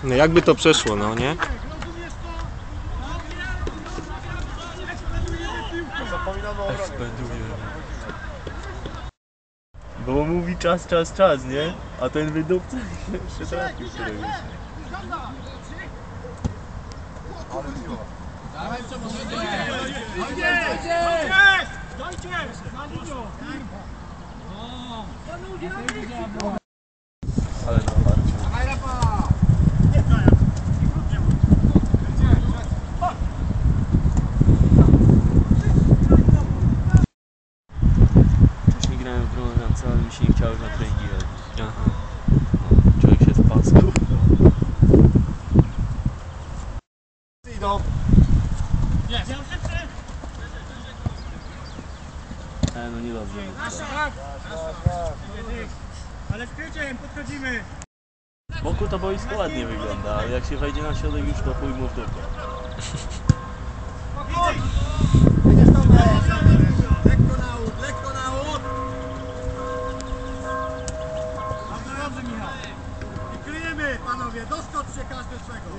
No jakby to przeszło, no nie? Bo mówi czas, nie? A ten wydupca jeszcze trafił któregoś. Ale na parcie. Wcześniej grałem w brązance, ale mi się nie chciało na treningi robić. Aha. No, człowiek się spaskał. Idą. No niedobrze. Ale z kryciem podchodzimy. Z boku to boisko ładnie wygląda, ale jak się wejdzie na środek już to chuj mu w dupę. Lekko na łód, lekko na łód. Dobrze, Michał. I kryjemy, panowie, doskocz się każdy swego.